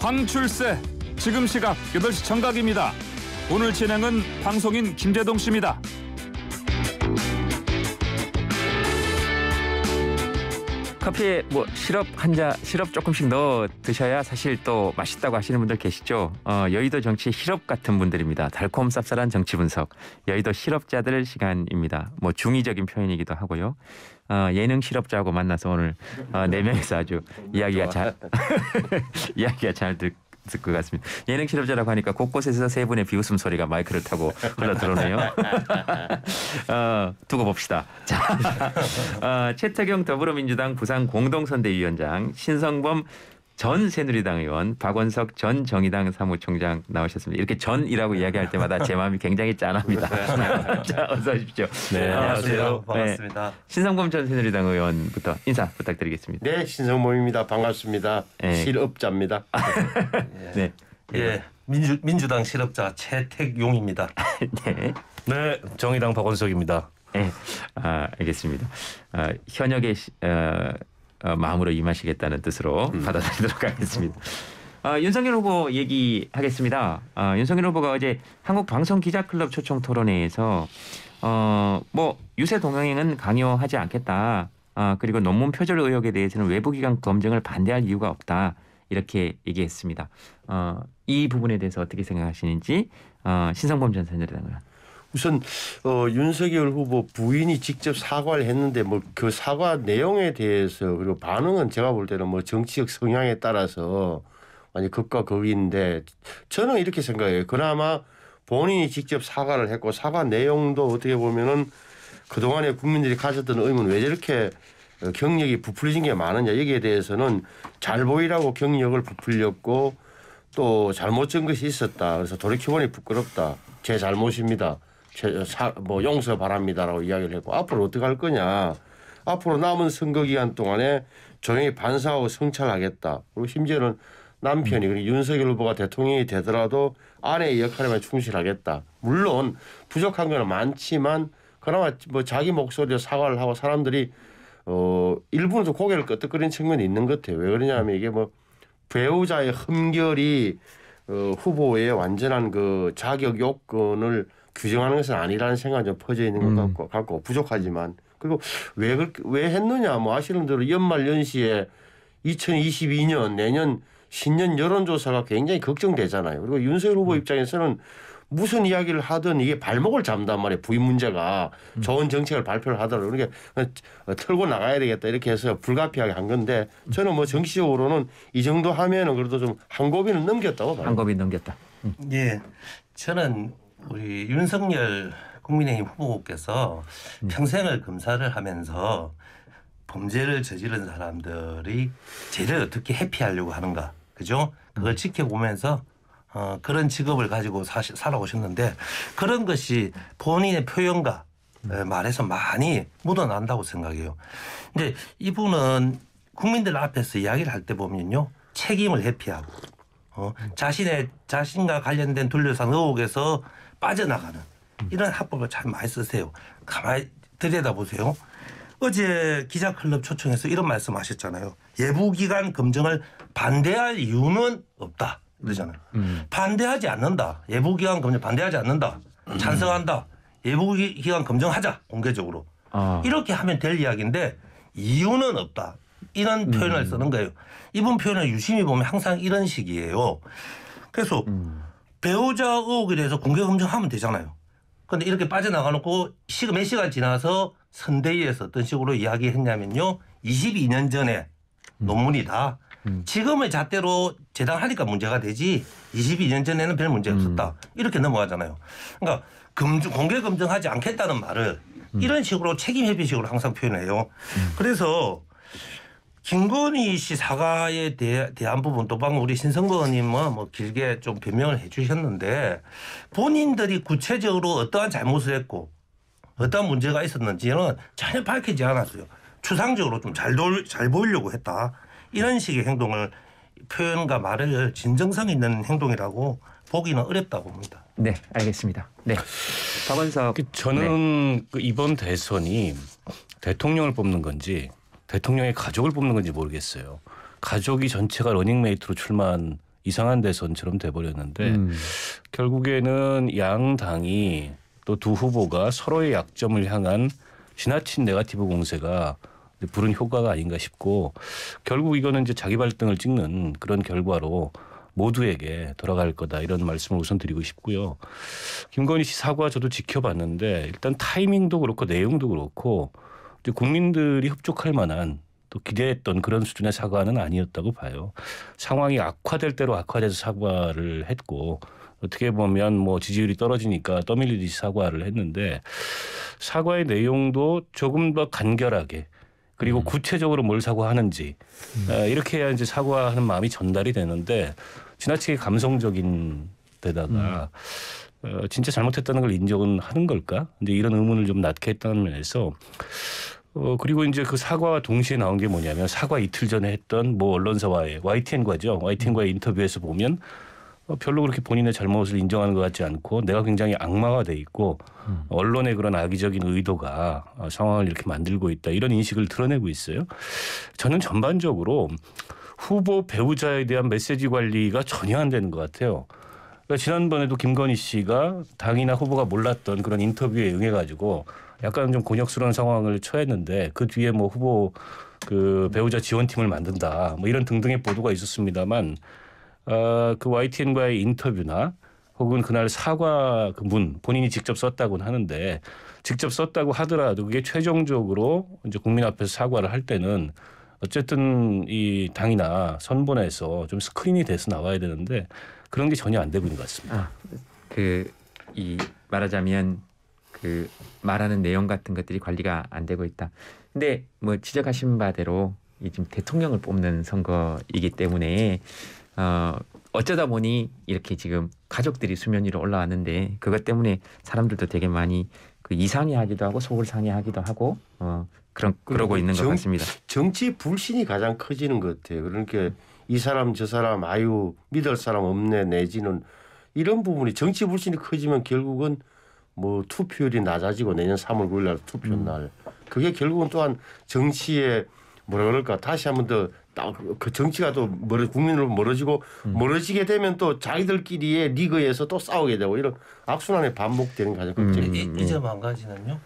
방출세 지금 시각 8시 정각입니다. 오늘 진행은 방송인 김재동 씨입니다. 커피에 뭐 시럽 조금씩 넣어 드셔야 사실 또 맛있다고 하시는 분들 계시죠. 여의도 정치 시럽 같은 분들입니다. 달콤 쌉쌀한 정치 분석. 여의도 시럽자들 시간입니다. 뭐 중의적인 표현이기도 하고요. 예능 시럽자하고 만나서 오늘 4명이서 아주 이야기가 잘 듣을 것 같습니다. 예능 실업자라고 하니까 곳곳에서 세 분의 비웃음 소리가 마이크를 타고 흘러 들어오네요. 두고 봅시다. 자, 최태경 더불어민주당 부산 공동선대위원장, 신성범 전 새누리당 의원, 박원석 전 정의당 사무총장 나오셨습니다. 이렇게 전이라고 이야기할 때마다 제 마음이 굉장히 짠합니다. 자, 어서 오십시오. 네, 안녕하세요. 반갑습니다. 네, 신성범 전 새누리당 의원부터 인사 부탁드리겠습니다. 네, 신성범입니다. 반갑습니다. 네. 실업자입니다. 네. 예, 민주당 실업자 최택용입니다. 네. 네, 정의당 박원석입니다. 네, 알겠습니다. 현역의 마음으로 임하시겠다는 뜻으로 받아들이도록 하겠습니다. 윤석열 후보 얘기하겠습니다. 윤석열 후보가 어제 한국방송기자클럽 초청 토론회에서 뭐 유세 동행은 강요하지 않겠다. 그리고 논문 표절 의혹에 대해서는 외부기관 검증을 반대할 이유가 없다. 이렇게 얘기했습니다. 이 부분에 대해서 어떻게 생각하시는지 신성범 전 새누리당 의원. 우선 윤석열 후보 부인이 직접 사과를 했는데 뭐 그 사과 내용에 대해서 그리고 반응은 제가 볼 때는 뭐 정치적 성향에 따라서 완전 극과 극인데 저는 이렇게 생각해요. 그나마 본인이 직접 사과를 했고 사과 내용도 어떻게 보면은 그동안에 국민들이 가졌던 의문 왜 저렇게 경력이 부풀려진 게 많으냐 여기에 대해서는 잘 보이라고 경력을 부풀렸고 또 잘못 진 것이 있었다. 그래서 돌이켜보니 부끄럽다. 제 잘못입니다. 뭐 용서 바랍니다라고 이야기를 했고 앞으로 어떻게 할 거냐. 앞으로 남은 선거 기간 동안에 조용히 반성하고 성찰하겠다. 그리고 심지어는 남편이 그리고 윤석열 후보가 대통령이 되더라도 아내의 역할에만 충실하겠다. 물론 부족한 건 많지만 그나마 뭐 자기 목소리로 사과를 하고 사람들이 일부는 좀 고개를 끄덕거리는 측면이 있는 것 같아요. 왜 그러냐면 이게 뭐 배우자의 흠결이 후보의 완전한 그 자격 요건을 규정하는 것은 아니라는 생각이 좀 퍼져 있는 것 같고 부족하지만 그리고 왜 했느냐 뭐 아시는 대로 연말 연시에 2022년 내년 신년 여론조사가 굉장히 걱정되잖아요. 그리고 윤석열 후보 입장에서는 무슨 이야기를 하든 이게 발목을 잡는단 말이에요. 부인 문제가 좋은 정책을 발표를 하더라도 그러니까 털고 나가야 되겠다 이렇게 해서 불가피하게 한 건데 저는 뭐 정치적으로는 이 정도 하면은 그래도 좀 한 고비는 넘겼다고 봐요. 한 고비 넘겼다. 예, 저는 우리 윤석열 국민의힘 후보께서 평생을 검사를 하면서 범죄를 저지른 사람들이 쟤를 어떻게 회피하려고 하는가, 그죠? 그걸 지켜보면서 그런 직업을 가지고 살아오셨는데 그런 것이 본인의 표현과 말에서 많이 묻어난다고 생각해요. 근데 이분은 국민들 앞에서 이야기를 할 때 보면요. 책임을 회피하고 자신과 관련된 둘러싼 의혹에서 빠져나가는 이런 합법을 참 많이 쓰세요. 가만히 들여다보세요. 어제 기자클럽 초청해서 이런 말씀하셨잖아요. 예부기관 검증을 반대할 이유는 없다. 그러잖아요. 반대하지 않는다. 예부기관 검증 반대하지 않는다. 찬성한다. 예부기관 검증하자. 공개적으로. 이렇게 하면 될 이야기인데 이유는 없다. 이런 표현을 쓰는 거예요. 이분 표현을 유심히 보면 항상 이런 식이에요. 그래서 배우자 의혹에 대해서 공개 검증하면 되잖아요. 그런데 이렇게 빠져나가놓고 몇 시간 지나서 선대위에서 어떤 식으로 이야기했냐면요. 22년 전에 논문이다. 지금의 잣대로 재단하니까 문제가 되지 22년 전에는 별 문제 없었다. 이렇게 넘어가잖아요. 그러니까 공개 검증하지 않겠다는 말을 이런 식으로 책임 회피식으로 항상 표현해요. 그래서 김건희 씨 사과에 대한 부분도 방금 우리 신성범 의원님은 뭐 길게 좀 변명을 해 주셨는데 본인들이 구체적으로 어떠한 잘못을 했고 어떠한 문제가 있었는지는 전혀 밝히지 않았어요. 추상적으로 좀 잘 보이려고 했다. 이런 식의 행동을 표현과 말을 진정성 있는 행동이라고 보기는 어렵다고 봅니다. 네, 알겠습니다. 네, 박원석. 저는 네. 이번 대선이 대통령을 뽑는 건지 대통령의 가족을 뽑는 건지 모르겠어요. 가족이 전체가 러닝메이트로 출마한 이상한 대선처럼 돼버렸는데 결국에는 양 당이 또 두 후보가 서로의 약점을 향한 지나친 네거티브 공세가 부른 효과가 아닌가 싶고 결국 이거는 이제 자기 발등을 찍는 그런 결과로 모두에게 돌아갈 거다 이런 말씀을 우선 드리고 싶고요. 김건희 씨 사과 저도 지켜봤는데 일단 타이밍도 그렇고 내용도 그렇고 이제 국민들이 흡족할 만한 또 기대했던 그런 수준의 사과는 아니었다고 봐요. 상황이 악화될 대로 악화돼서 사과를 했고 어떻게 보면 뭐 지지율이 떨어지니까 떠밀리듯이 사과를 했는데 사과의 내용도 조금 더 간결하게 그리고 구체적으로 뭘 사과하는지 이렇게 해야 이제 사과하는 마음이 전달이 되는데 지나치게 감성적인 데다가 진짜 잘못했다는 걸 인정은 하는 걸까? 이제 이런 의문을 좀 낳게 했다는 면에서 그리고 이제 그 사과와 동시에 나온 게 뭐냐면 사과 이틀 전에 했던 뭐 언론사와의 YTN과죠. YTN과의 인터뷰에서 보면 별로 그렇게 본인의 잘못을 인정하는 것 같지 않고 내가 굉장히 악마화돼 있고 언론의 그런 악의적인 의도가 상황을 이렇게 만들고 있다 이런 인식을 드러내고 있어요. 저는 전반적으로 후보 배우자에 대한 메시지 관리가 전혀 안 되는 것 같아요. 그러니까 지난번에도 김건희 씨가 당이나 후보가 몰랐던 그런 인터뷰에 응해가지고 약간 좀 곤욕스러운 상황을 처했는데 그 뒤에 뭐 후보 그 배우자 지원팀을 만든다 뭐 이런 등등의 보도가 있었습니다만 그 YTN과의 인터뷰나 혹은 그날 사과 그 문 본인이 직접 썼다고는 하는데 직접 썼다고 하더라도 그게 최종적으로 이제 국민 앞에서 사과를 할 때는 어쨌든 이 당이나 선본에서 좀 스크린이 돼서 나와야 되는데 그런 게 전혀 안 되고 있는 것 같습니다. 이 말하자면 그 말하는 내용 같은 것들이 관리가 안 되고 있다. 근데 뭐 지적하신 바대로 이 지금 대통령을 뽑는 선거이기 때문에 어쩌다 보니 이렇게 지금 가족들이 수면 위로 올라왔는데 그것 때문에 사람들도 되게 많이 그 이상해하기도 하고 속을 상해하기도 하고 그러고 있는 것 같습니다. 정치 불신이 가장 커지는 것 같아요. 그러니까 이 사람 저 사람 아유 믿을 사람 없네 내지는 이런 부분이 정치 불신이 커지면 결국은 뭐 투표율이 낮아지고 내년 3월 9일 날 투표 날 그게 결국은 또한 정치에 뭐라 그럴까 다시 한번 더 그 정치가 또 국민으로 멀어지게 되면 또 자기들끼리의 리그에서 또 싸우게 되고 이런 악순환이 반복되는 가장 걱정입니다. 이 점 한 가지는요.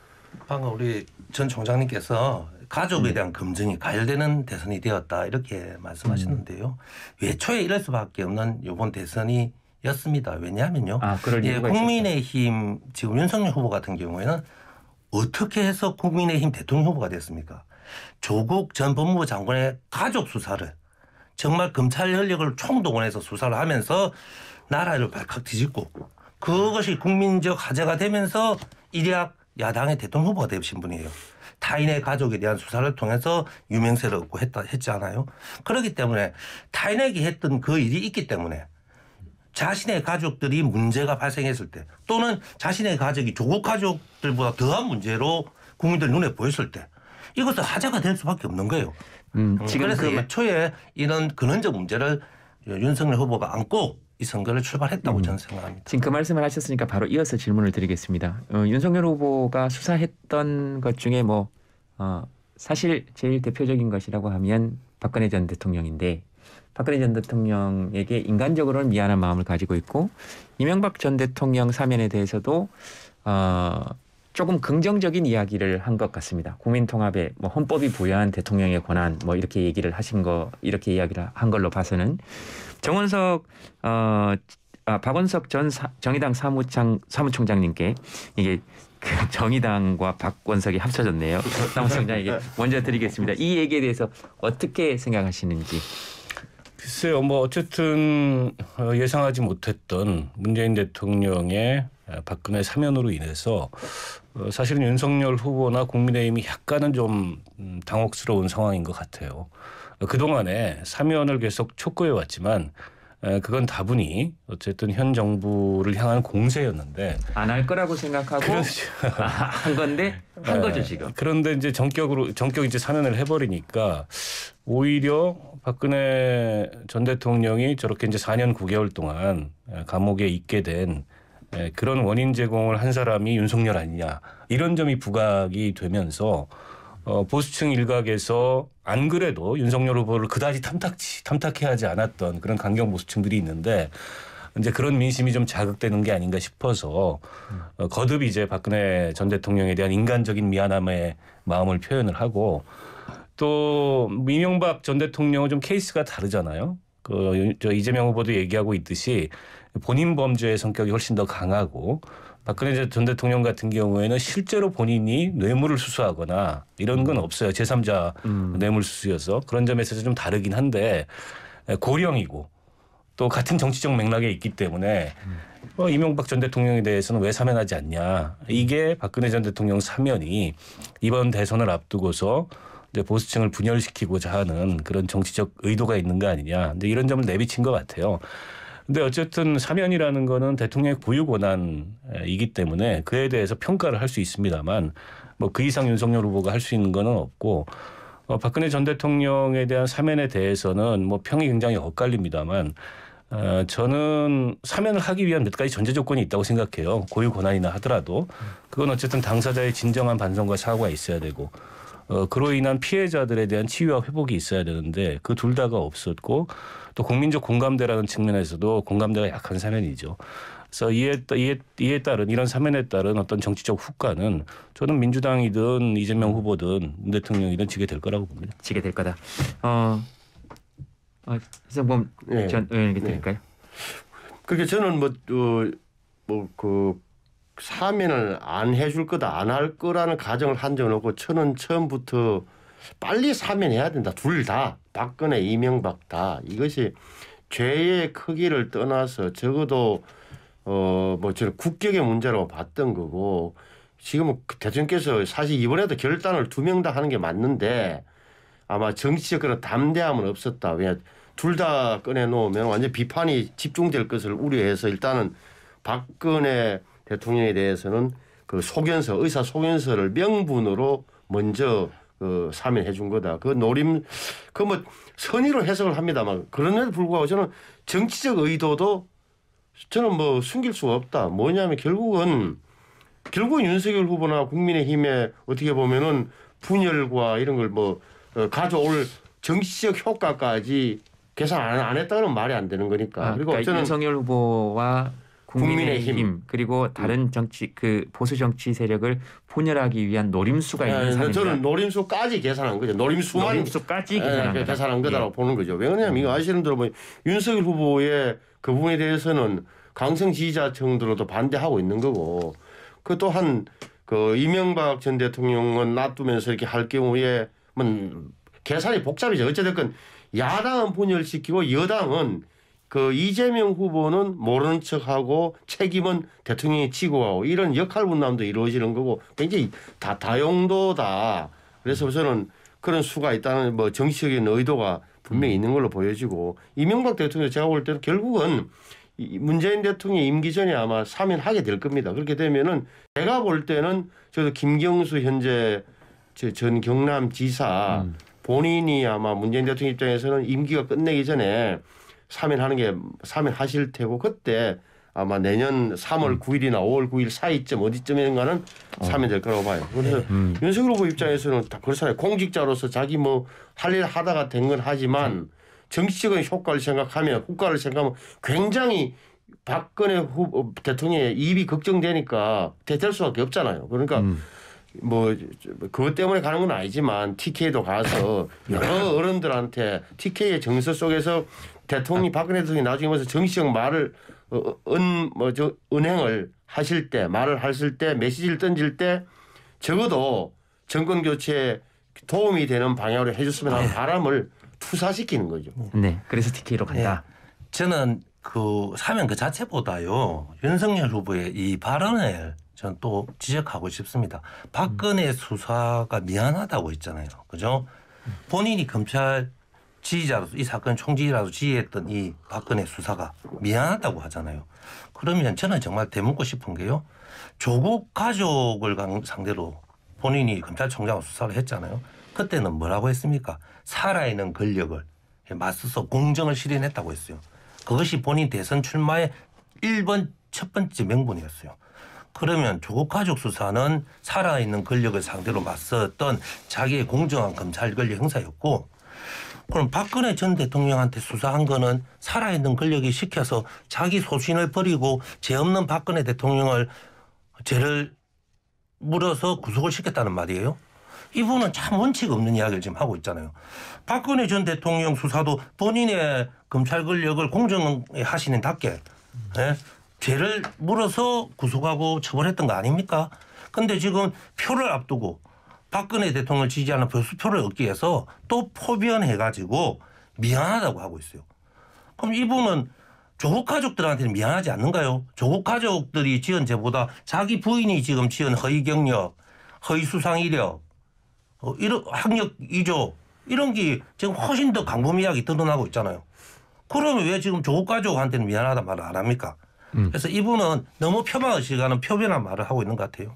방금 우리 전 총장님께서 가족에 대한 검증이 가열되는 대선이 되었다 이렇게 말씀하셨는데요. 애초에 이럴 수밖에 없는 이번 대선이었습니다. 왜냐하면요. 국민의힘 지금 윤석열 후보 같은 경우에는 어떻게 해서 국민의힘 대통령 후보가 됐습니까? 조국 전 법무부 장관의 가족 수사를 정말 검찰 전력을 총동원해서 수사를 하면서 나라를 발칵 뒤집고 그것이 국민적 화제가 되면서 일약 야당의 대통령 후보가 되신 분이에요. 타인의 가족에 대한 수사를 통해서 유명세를 얻고 했지 않아요? 그렇기 때문에 타인에게 했던 그 일이 있기 때문에 자신의 가족들이 문제가 발생했을 때 또는 자신의 가족이 조국 가족들보다 더한 문제로 국민들 눈에 보였을 때 이것은 화제가 될 수밖에 없는 거예요. 지금 그래서 애초에 이런 근원적 문제를 윤석열 후보가 안고 이 선거를 출발했다고 저는 생각합니다. 지금 그 말씀을 하셨으니까 바로 이어서 질문을 드리겠습니다. 윤석열 후보가 수사했던 것 중에 뭐 사실 제일 대표적인 것이라고 하면 박근혜 전 대통령인데 박근혜 전 대통령에게 인간적으로는 미안한 마음을 가지고 있고 이명박 전 대통령 사면에 대해서도 조금 긍정적인 이야기를 한 것 같습니다. 국민통합에 뭐 헌법이 부여한 대통령의 권한 뭐 이렇게 얘기를 하신 거 이렇게 이야기를 한 걸로 봐서는 박원석 전 정의당 사무총장님께 이게 그 정의당과 박원석이 합쳐졌네요. 사무총장에게 먼저 드리겠습니다. 이 얘기에 대해서 어떻게 생각하시는지. 글쎄요, 뭐 어쨌든 예상하지 못했던 문재인 대통령의 박근혜 사면으로 인해서 사실은 윤석열 후보나 국민의힘이 약간은 좀 당혹스러운 상황인 것 같아요. 그동안에 사면을 계속 촉구해 왔지만 그건 다분히 어쨌든 현 정부를 향한 공세였는데 안 할 거라고 생각하고 한 건데 한 거죠 지금. 그런데 이제 전격 이제 사면을 해버리니까 오히려 박근혜 전 대통령이 저렇게 이제 4년 9개월 동안 감옥에 있게 된 그런 원인 제공을 한 사람이 윤석열 아니냐 이런 점이 부각이 되면서 보수층 일각에서 안 그래도 윤석열 후보를 그다지 탐탁해하지 않았던 그런 강경 보수층들이 있는데 이제 그런 민심이 좀 자극되는 게 아닌가 싶어서 거듭 이제 박근혜 전 대통령에 대한 인간적인 미안함의 마음을 표현을 하고 또 이명박 전 대통령은 좀 케이스가 다르잖아요. 저 이재명 후보도 얘기하고 있듯이 본인 범죄의 성격이 훨씬 더 강하고 박근혜 전 대통령 같은 경우에는 실제로 본인이 뇌물을 수수하거나 이런 건 없어요. 제3자 뇌물 수수여서 그런 점에서 좀 다르긴 한데 고령이고 또 같은 정치적 맥락에 있기 때문에 이명박 전 대통령에 대해서는 왜 사면하지 않냐. 이게 박근혜 전 대통령 사면이 이번 대선을 앞두고서 이제 보수층을 분열시키고자 하는 그런 정치적 의도가 있는 거 아니냐. 근데 이런 점을 내비친 것 같아요. 근데 어쨌든 사면이라는 거는 대통령의 고유 권한이기 때문에 그에 대해서 평가를 할 수 있습니다만 뭐 그 이상 윤석열 후보가 할 수 있는 거는 없고 박근혜 전 대통령에 대한 사면에 대해서는 뭐 평이 굉장히 엇갈립니다만 저는 사면을 하기 위한 몇 가지 전제 조건이 있다고 생각해요. 고유 권한이나 하더라도 그건 어쨌든 당사자의 진정한 반성과 사과가 있어야 되고 그로 인한 피해자들에 대한 치유와 회복이 있어야 되는데 그 둘 다가 없었고 또 국민적 공감대라는 측면에서도 공감대가 약한 사면이죠. 그래서 이에 따른 이런 사면에 따른 어떤 정치적 후과는 저는 민주당이든 이재명 후보든 문 대통령이든 지게 될 거라고 봅니다. 지게 될 거다. 해성범 전 의원에게 드릴까요? 그렇게 저는 그 사면을 안 해줄 거다 안 할 거라는 가정을 한 적은 없고 저는 처음부터 빨리 사면해야 된다. 둘 다 박근혜 이명박 다 이것이 죄의 크기를 떠나서 적어도 저는 국격의 문제라고 봤던 거고 지금은 대통령께서 사실 이번에도 결단을 2명 다 하는 게 맞는데 아마 정치적 그런 담대함은 없었다. 왜냐 둘 다 꺼내놓으면 완전 비판이 집중될 것을 우려해서 일단은 박근혜 대통령에 대해서는 그 소견서 의사 소견서를 명분으로 먼저 사면해 준 거다. 그 노림 뭐 선의로 해석을 합니다만 그런데도 불구하고 저는 정치적 의도도 저는 뭐 숨길 수가 없다. 뭐냐면 결국은 윤석열 후보나 국민의힘에 어떻게 보면은 분열과 이런 걸 가져올 정치적 효과까지 계산 안 했다 그러면 말이 안 되는 거니까. 그리고 그러니까 저는 윤석열 후보와 국민의힘 국민의힘. 그리고 다른 정치 그 보수 정치 세력을 분열하기 위한 노림수가 있는 사람입니다. 저는 노림수까지 계산한 거죠. 노림수까지 계산한 거다라고 보는 거죠. 왜냐하면 이거 아시는 대로 윤석열 후보의 그 부분에 대해서는 강성 지지자층들로도 반대하고 있는 거고 그 또한 그 이명박 전 대통령은 놔두면서 이렇게 할 경우에 계산이 복잡이죠. 어찌됐건 야당은 분열시키고 여당은 그 이재명 후보는 모르는 척하고 책임은 대통령이 지고 가고 이런 역할 분담도 이루어지는 거고 굉장히 다용도다. 그래서 저는 그런 수가 있다는 정치적인 의도가 분명히 있는 걸로 보여지고 이명박 대통령 제가 볼 때는 결국은 문재인 대통령 임기 전에 아마 사면하게 될 겁니다. 그렇게 되면은 제가 볼 때는 저도 김경수 현재 전 경남지사 본인이 아마 문재인 대통령 입장에서는 임기가 끝내기 전에 사면하실 테고 그때 아마 내년 3월 9일이나 5월 9일 사이쯤 어디쯤인가는 사면될 거라고 봐요. 그래서 윤석열 후보 입장에서는 다 그렇잖아요. 공직자로서 자기 할 일 하다가 된 건 하지만 정치적인 후과를 생각하면 굉장히 박근혜 대통령의 이입이 걱정되니까 대될 수밖에 없잖아요. 그러니까 그것 때문에 가는 건 아니지만 TK도 가서 여러 어른들한테 TK의 정서 속에서 대통령이 박근혜 대통령이 나중에 와서 정치적 말을 은행을 하실 때 말을 하실 때 메시지를 던질 때 적어도 정권 교체에 도움이 되는 방향으로 해줬으면 하는 바람을 투사시키는 거죠. 네, 그래서 TK로 간다. 네. 저는 그 사면 그 자체보다요 윤석열 후보의 이 발언을 저는 또 지적하고 싶습니다. 박근혜 수사가 미안하다고 했잖아요. 그죠? 본인이 검찰 지휘자로서 이 사건 총지휘라도 지휘했던 이 박근혜 수사가 미안하다고 하잖아요. 그러면 저는 정말 되묻고 싶은 게요. 조국 가족을 상대로 본인이 검찰총장으로 수사를 했잖아요. 그때는 뭐라고 했습니까? 살아있는 권력을 맞서서 공정을 실현했다고 했어요. 그것이 본인 대선 출마의 첫 번째 명분이었어요. 그러면 조국 가족 수사는 살아있는 권력을 상대로 맞섰던 자기의 공정한 검찰 권력 행사였고 그럼 박근혜 전 대통령한테 수사한 거는 살아있는 권력이 시켜서 자기 소신을 버리고 죄 없는 박근혜 대통령을 죄를 물어서 구속을 시켰다는 말이에요. 이분은 참 원칙 없는 이야기를 지금 하고 있잖아요. 박근혜 전 대통령 수사도 본인의 검찰 권력을 공정하시는답게 죄를 물어서 구속하고 처벌했던 거 아닙니까? 근데 지금 표를 앞두고 박근혜 대통령을 지지하는 보수표를 얻기 위해서 또 포변해가지고 미안하다고 하고 있어요. 그럼 이분은 조국 가족들한테는 미안하지 않는가요? 조국 가족들이 지은 죄보다 자기 부인이 지금 지은 허위 경력, 허위 수상 이력, 이런 학력 위조 이런 게 지금 훨씬 더 광범위하게 드러나고 있잖아요. 그러면 왜 지금 조국 가족한테는 미안하다 말을 안 합니까? 그래서 이분은 너무 표방의식하는 표변한 말을 하고 있는 것 같아요.